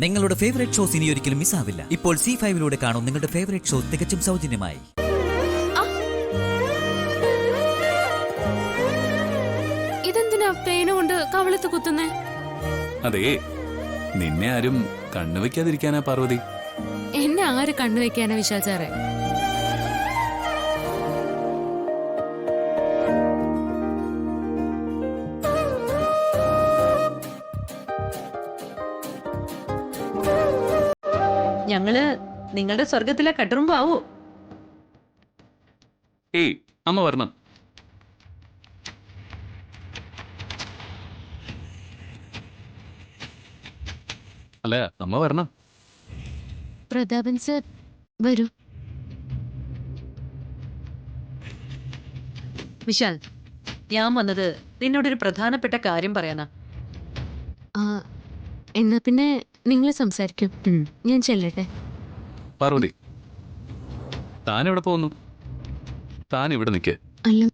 നിങ്ങളുടെ favourite shows ഇനി ഒരിക്കലും മിസ്സാവില്ല. ഇപ്പോൾ C5 കാണും നിങ്ങളുടെ ഫേവറേറ്റ് ഷോ തികച്ചും സൗജന്യമായി. ഇതെന്തിനാ പേനുകൊണ്ട് കവളത്ത് കുത്തുന്നേ? അതേ, നിന്നെ ആരും കണ്ണുവെക്കാതിരിക്കാനാ പാർവതി. എന്നെ ആര് കണ്ണുവെക്കാനാ വിശാചാരെ? ഞങ്ങള് നിങ്ങളുടെ സ്വർഗത്തിലെ കട്ടുറുമ്പാവൂ. ഏയ്, അമ്മ വരണം. അല്ല, അമ്മ വരണം. പ്രതാപൻ സർ വരൂ. വിശാൽ, ഞാൻ വന്നത് നിന്നോടൊരു പ്രധാനപ്പെട്ട കാര്യം പറയാനാ. എന്നാ പിന്നെ നിങ്ങൾ സംസാരിക്കും, ഞാൻ ചെല്ലട്ടെ. പാർവതി, താൻ എവിടെ പോകുന്നു? താൻ ഇവിടെ നിൽക്ക്. അല്ല,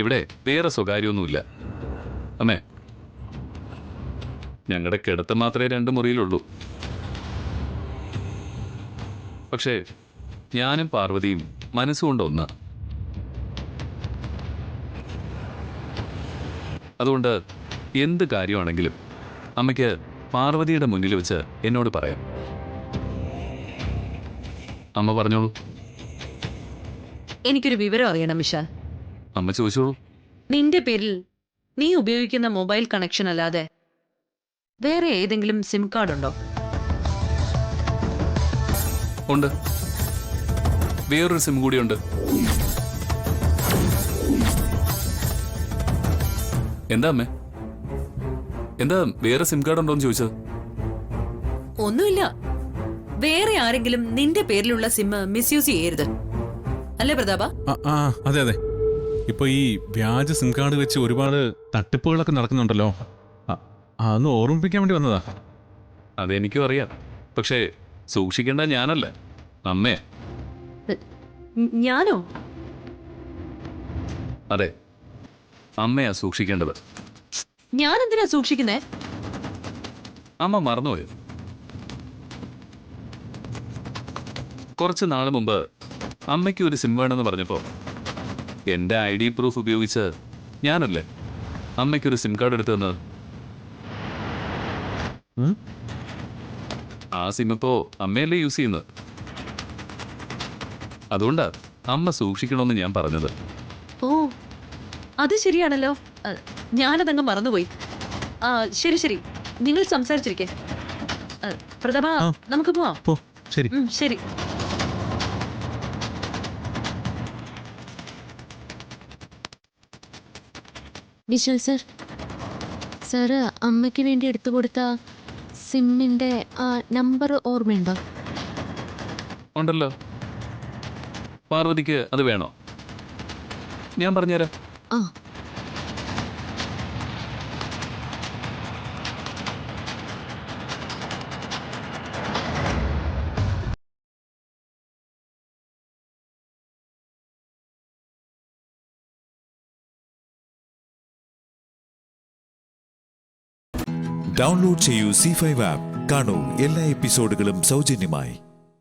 ഇവിടെ വേറെ സ്വകാര്യമൊന്നുമില്ല. അമ്മേ, ഞങ്ങളുടെ കിടത്ത് മാത്രമേ 2 മുറിയിലുള്ളൂ. പക്ഷേ ഞാനും പാർവതിയും മനസ്സുകൊണ്ട് ഒന്നാ. അതുകൊണ്ട് എന്ത് കാര്യമാണെങ്കിലും അമ്മയ്ക്ക് പാർവതിയുടെ മുന്നിൽ വെച്ച് എന്നോട് പറയാം. അമ്മ പറഞ്ഞോളൂ. എനിക്കൊരു വിവരം അറിയണം വിശാൽ. അമ്മ ചോദിച്ചോളൂ. നിന്റെ പേരിൽ നീ ഉപയോഗിക്കുന്ന മൊബൈൽ കണക്ഷൻ അല്ലാതെ വേറെ ഏതെങ്കിലും സിം കാർഡ് ഉണ്ടോ? ഉണ്ട്, വേറൊരു സിം കൂടിയുണ്ട്. എന്താ അമ്മേ, എന്താ വേറെ സിം കാർഡ് ഉണ്ടോന്ന് ചോദിച്ചത്? ഒന്നുമില്ല. വേറെ ആരെങ്കിലും നിന്റെ പേരിലുള്ള സിം മിസ്യൂസ് ചെയ്യരുത്, അല്ലേ പ്രതാപ? അതെ അതെ. ഇപ്പൊ ഈ വ്യാജ സിം കാർഡ് വെച്ച് ഒരുപാട് തട്ടിപ്പുകളൊക്കെ നടക്കുന്നുണ്ടല്ലോ. അതൊന്ന് ഓർമ്മിപ്പിക്കാൻ വേണ്ടി വന്നതാ. അതെനിക്കും അറിയാം. പക്ഷേ സൂക്ഷിക്കേണ്ട ഞാനല്ല, അമ്മേ. ഞാനോ? അതെ, അമ്മയാ സൂക്ഷിക്കേണ്ടത്. ഞാൻ എന്തിനാ സൂക്ഷിക്കുന്നേ? അമ്മ മറന്നുപോയോ? കുറച്ച് നാൾ മുമ്പ് അമ്മയ്ക്ക് ഒരു സിം വേണമെന്ന് പറഞ്ഞപ്പോൾ എൻ്റെ ID പ്രൂഫ് ഉപയോഗിച്ച് ഞാനല്ലേ അമ്മയ്ക്കൊരു സിം കാർഡ് എടുത്തു തന്നത്. ആ സിം ഇപ്പോ അമ്മയല്ലേ യൂസ് ചെയ്യുന്നത്. അതുകൊണ്ടാ അമ്മ സൂക്ഷിക്കണമെന്ന് ഞാൻ പറഞ്ഞത്. ഓ, അത് ശരിയാണല്ലോ. ഞാനതങ്ങ് മറന്നുപോയി. ശരി ശരി, നിങ്ങൾ സംസാരിച്ചിരിക്കേ. പ്രതാപ, നമുക്ക് പോവാം. ശരി ശരി. വിശാൽ സർ, സാറ് അമ്മയ്ക്ക് വേണ്ടി എടുത്തു കൊടുത്ത സിമ്മിന്റെ നമ്പർ ഓർമ്മയുണ്ടോ? ഉണ്ടല്ലോ. പാർവതിക്ക് അത് വേണോ? ഞാൻ പറഞ്ഞുതരാം. ആ, ഡൗൺലോഡ് ചെയ്യൂ C5 ആപ്പ്. കാണൂ എല്ലാ എപ്പിസോഡുകളും സൗജന്യമായി.